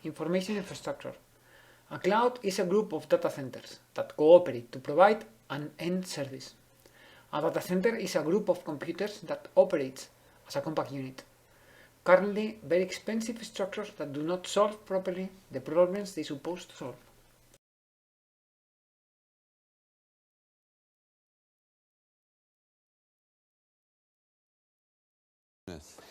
information infrastructure. A cloud is a group of data centers that cooperate to provide an end service. A data center is a group of computers that operates as a compact unit. Currently, very expensive structures that do not solve properly the problems they supposed to solve.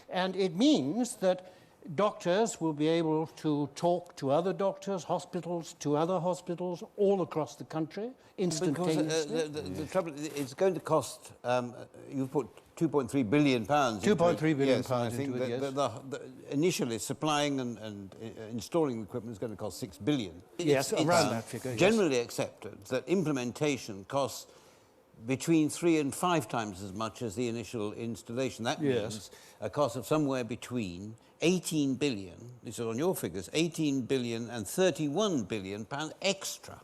And it means that doctors will be able to talk to other doctors, hospitals to other hospitals all across the country instantaneously. Because the trouble, it's going to cost, you've put £2.3 billion. £2.3 billion yes, I think into it, yes. Initially, supplying and installing the equipment is going to cost £6 billion. Yes, around that figure, generally accepted that implementation costs between 3 and 5 times as much as the initial installation. That means a cost of somewhere between 18 billion, this is on your figures, 18 billion and 31 billion pounds extra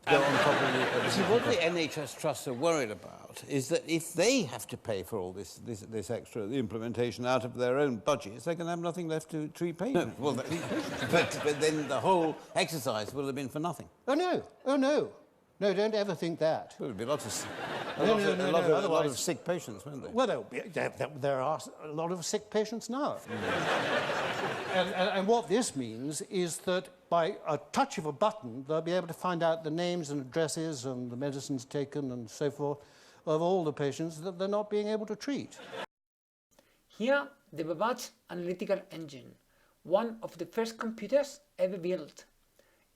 to go on top of the... See, what the NHS trusts are worried about is that if they have to pay for all this extra implementation out of their own budgets, they're going to have nothing left to treat patients. No. Well, but then the whole exercise will have been for nothing. Oh, no. Oh, no. No, don't ever think that. Well, there'll be lots of... A lot of sick patients, won't there? Well, there are a lot of sick patients now. And what this means is that by a touch of a button, they'll be able to find out the names and addresses and the medicines taken and so forth of all the patients that they're not being able to treat. Here, the Babbage analytical engine, one of the first computers ever built.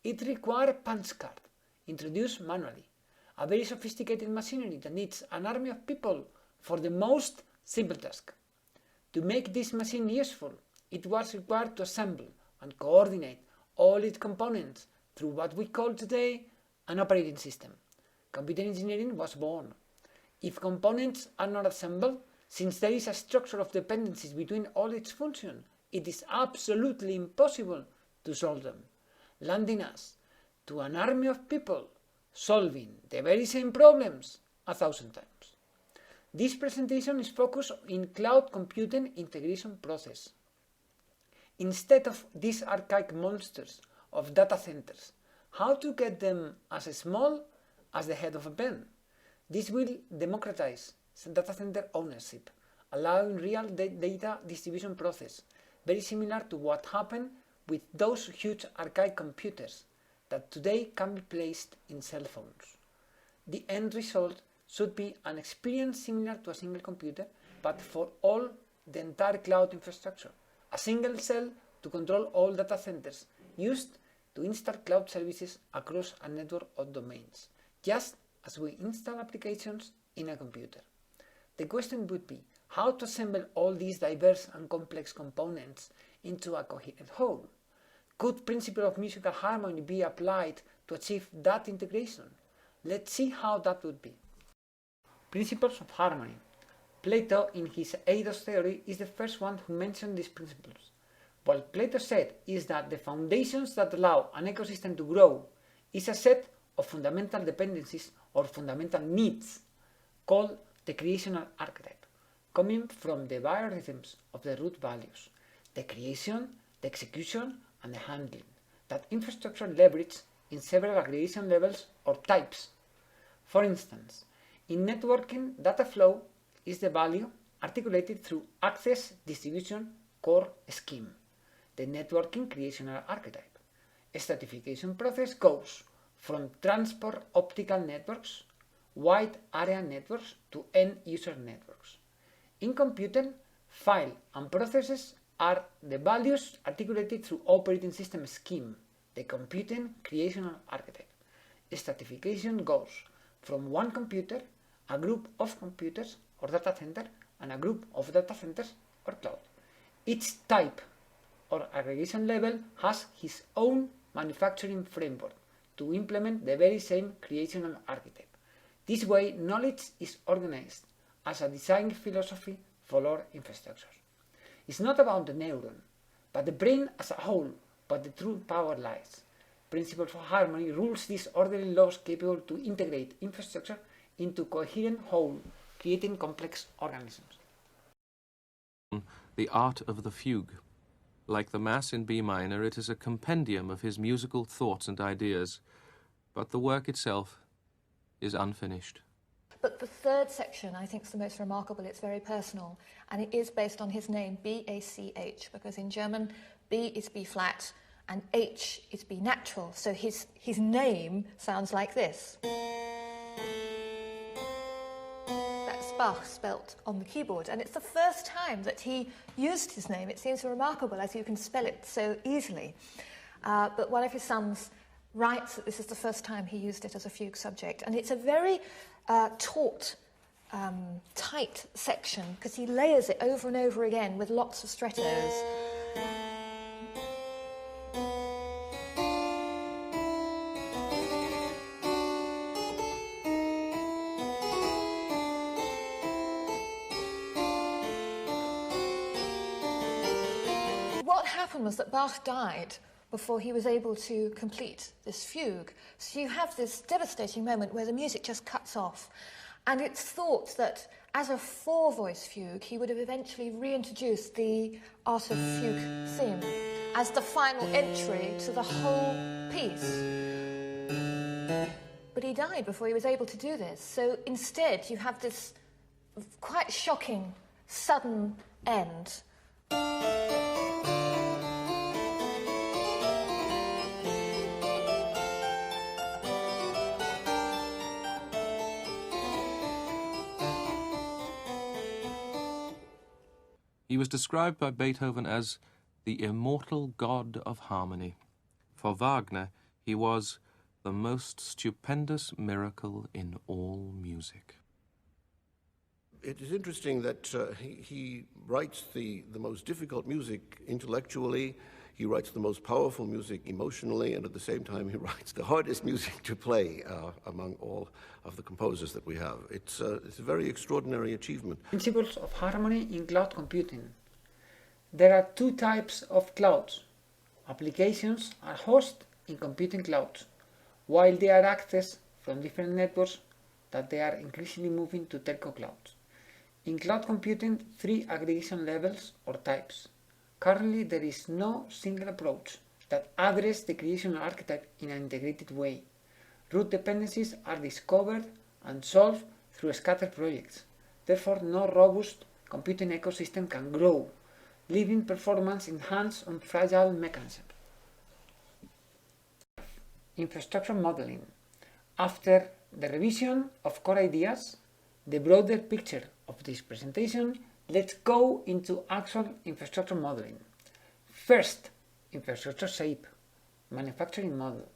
It required a punch card, introduced manually. A very sophisticated machinery that needs an army of people for the most simple task. To make this machine useful, it was required to assemble and coordinate all its components through what we call today an operating system. Computer engineering was born. If components are not assembled, since there is a structure of dependencies between all its functions, it is absolutely impossible to solve them, landing us to an army of people solving the very same problems 1,000 times. This presentation is focused in cloud computing integration process. Instead of these archaic monsters of data centers, how to get them as small as the head of a pen. This will democratize data center ownership, allowing real data distribution process, very similar to what happened with those huge archaic computers that today can be placed in cell phones. The end result should be an experience similar to a single computer, but for all the entire cloud infrastructure. A single cell to control all data centers, used to install cloud services across a network of domains, just as we install applications in a computer. The question would be how to assemble all these diverse and complex components into a coherent whole. Could principle of musical harmony be applied to achieve that integration? Let's see how that would be. Principles of harmony. Plato, in his Eidos theory, is the first one who mentioned these principles. What Plato said is that the foundations that allow an ecosystem to grow is a set of fundamental dependencies or fundamental needs called the creational archetype, coming from the biorhythms of the root values, the creation, the execution, and the handling, that infrastructure leverage in several aggregation levels or types. For instance, in networking, data flow is the value articulated through access distribution core scheme, the networking creational archetype. A stratification process goes from transport optical networks, wide area networks to end user networks. In computing, file and processes are the values articulated through operating system scheme, the computing creational archetype. Stratification goes from one computer, a group of computers or data center, and a group of data centers or cloud. Each type or aggregation level has his own manufacturing framework to implement the very same creational archetype. This way, knowledge is organized as a design philosophy for all infrastructures. It's not about the neuron, but the brain as a whole, but the true power lies. Principle for harmony rules these orderly laws capable to integrate infrastructure into coherent whole, creating complex organisms. The art of the fugue. Like the Mass in B minor, it is a compendium of his musical thoughts and ideas, but the work itself is unfinished. But the third section, I think, is the most remarkable. It's very personal, and it is based on his name, B-A-C-H, because in German, B is B flat, and H is B natural, so his name sounds like this. That's Bach spelt on the keyboard, and it's the first time that he used his name. It seems remarkable, as you can spell it so easily. But one of his sons writes that this is the first time he used it as a fugue subject, and it's a very taut, tight section, because he layers it over and over again with lots of strettos. What happened was that Bach died before he was able to complete this fugue. So you have this devastating moment where the music just cuts off. And it's thought that as a four-voice fugue, he would have eventually reintroduced the Art of Fugue theme as the final entry to the whole piece. But he died before he was able to do this. So instead, you have this quite shocking, sudden end. He was described by Beethoven as the immortal god of harmony. For Wagner, he was the most stupendous miracle in all music. It is interesting that he writes the most difficult music intellectually, he writes the most powerful music emotionally, and at the same time he writes the hardest music to play among all of the composers that we have. It's a very extraordinary achievement. Principles of harmony in cloud computing. There are two types of clouds. Applications are hosted in computing clouds, while they are accessed from different networks that they are increasingly moving to telco clouds. In cloud computing, three aggregation levels or types. Currently, there is no single approach that addresses the creational archetype in an integrated way. Root dependencies are discovered and solved through scattered projects. Therefore, no robust computing ecosystem can grow, leaving performance in hands on fragile mechanisms. Infrastructure modeling. After the revision of core ideas, the broader picture of this presentation, let's go into actual infrastructure modeling. First, infrastructure shape, manufacturing model,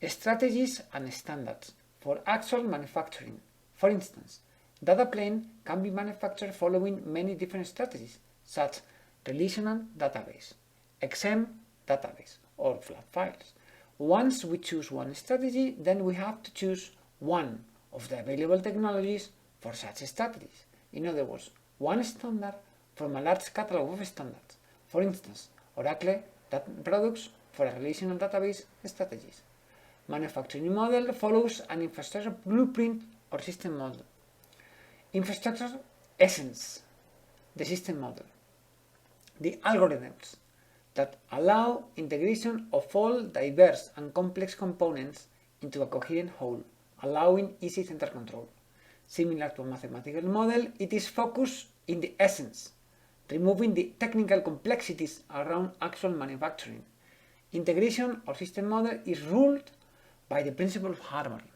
strategies and standards for actual manufacturing. For instance, data plane can be manufactured following many different strategies, such relational database, XM database, or flat files. Once we choose one strategy, then we have to choose one of the available technologies for such strategies. In other words, one standard from a large catalog of standards. For instance, Oracle products for a relational database strategies. Manufacturing model follows an infrastructure blueprint or system model. Infrastructure essence, the system model. The algorithms that allow integration of all diverse and complex components into a coherent whole, allowing easy center control. Similar to a mathematical model, it is focused in the essence, removing the technical complexities around actual manufacturing. Integration or system model is ruled by the principle of harmony.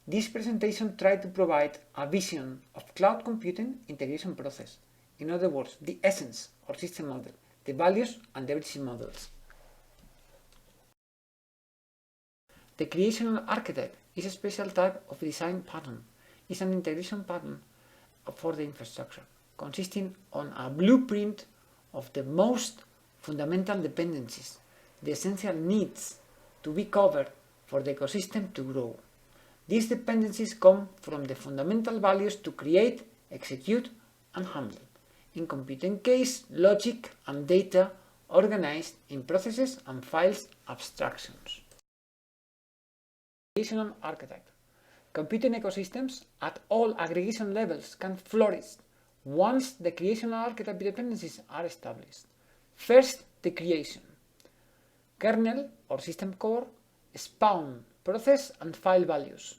This presentation tried to provide a vision of cloud computing integration process. In other words, the essence or system model, the values and the everything models. The creational archetype is a special type of design pattern. It's an integration pattern for the infrastructure, consisting on a blueprint of the most fundamental dependencies, the essential needs to be covered for the ecosystem to grow. These dependencies come from the fundamental values to create, execute, and handle. In computing case, logic and data organized in processes and files abstractions. Creational archetype. Computing ecosystems at all aggregation levels can flourish once the creational archetype dependencies are established. First, the creation. Kernel or system core spawn process and file values.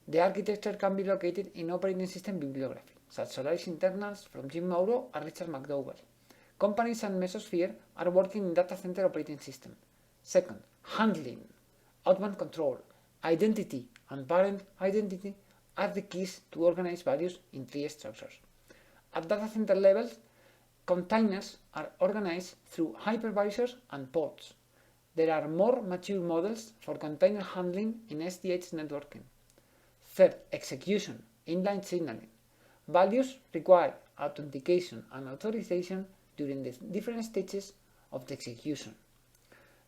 The architecture can be located in operating system bibliography, such as Solaris internals from Jim Mauro and Richard McDowell. Companies and Mesosphere are working in data center operating system. Second, handling, outbound control, identity, and parent identity are the keys to organize values in tree structures. At data center levels, containers are organized through hypervisors and pods. There are more mature models for container handling in SDH networking. Third, execution, inline signaling. Values require authentication and authorization during the different stages of the execution.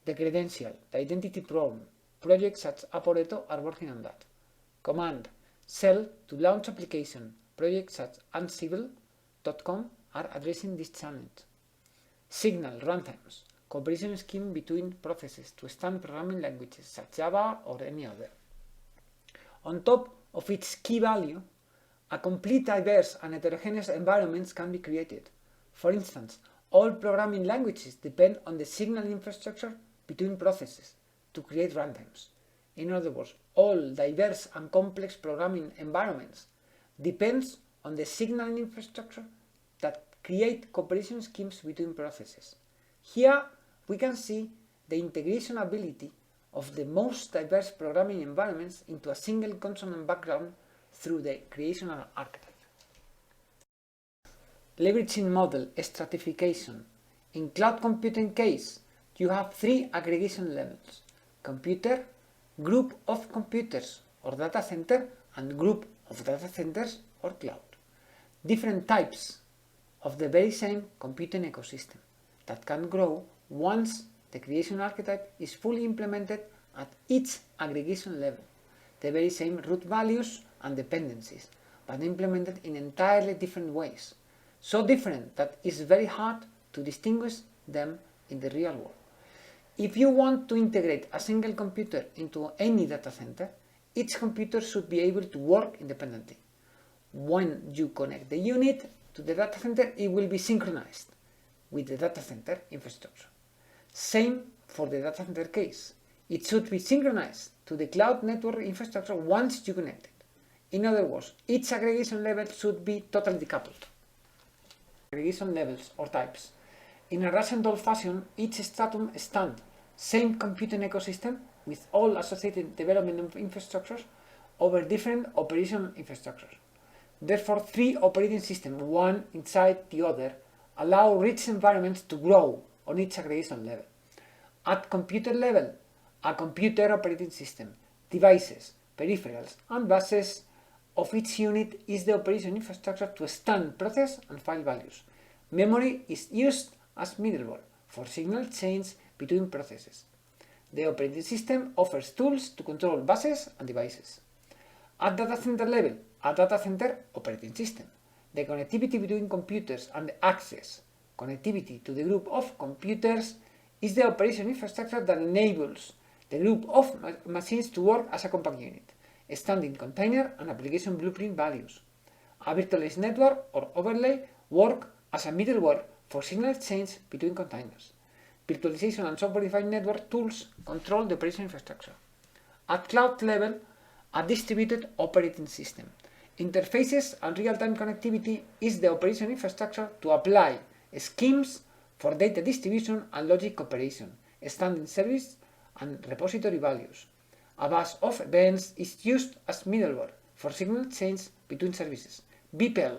The credential, the identity problem, projects such as Aporeto are working on that. Command, shell to launch application, projects such as Ansible.com are addressing this challenge. Signal runtimes, cooperation scheme between processes to stand programming languages such as Java or any other. On top of its key value, a complete diverse and heterogeneous environments can be created. For instance, all programming languages depend on the signal infrastructure between processes to create runtimes. In other words, all diverse and complex programming environments depends on the signal infrastructure that create cooperation schemes between processes. Here we can see the integration ability of the most diverse programming environments into a single consonant background through the Creational Archetype. Leveraging model stratification. In cloud computing case, you have three aggregation levels: computer, group of computers or data center, and group of data centers or cloud. Different types of the very same computing ecosystem that can grow once the creation archetype is fully implemented at each aggregation level. The very same root values and dependencies, but implemented in entirely different ways. So different that it's very hard to distinguish them in the real world. If you want to integrate a single computer into any data center, each computer should be able to work independently. When you connect the unit to the data center, it will be synchronized with the data center infrastructure. Same for the data center case. It should be synchronized to the cloud network infrastructure once you connect it. In other words, each aggregation level should be totally decoupled. Aggregation levels or types. In a Russian doll fashion, each stratum stands same computing ecosystem with all associated development infrastructures over different operation infrastructures. Therefore, three operating systems, one inside the other, allow rich environments to grow on each aggregation level. At computer level, a computer operating system, devices, peripherals, and buses of each unit is the operation infrastructure to stand process and file values. Memory is used as middleware for signal chains between processes. The operating system offers tools to control buses and devices. At data center level, a data center operating system, the connectivity between computers and the access connectivity to the group of computers is the operation infrastructure that enables the group of machines to work as a compact unit, standing container and application blueprint values. A virtualized network or overlay work as a middleware for signal chains between containers. Virtualization and software-defined network tools control the operation infrastructure. At cloud level, a distributed operating system. Interfaces and real-time connectivity is the operation infrastructure to apply schemes for data distribution and logic operation, standing service and repository values. A bus of events is used as middleware for signal chains between services. BPEL,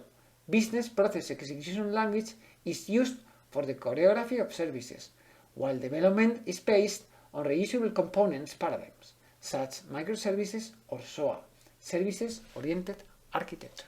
Business Process Execution Language, is used for the choreography of services, while development is based on reusable components paradigms, such microservices or SOA, services-oriented architecture.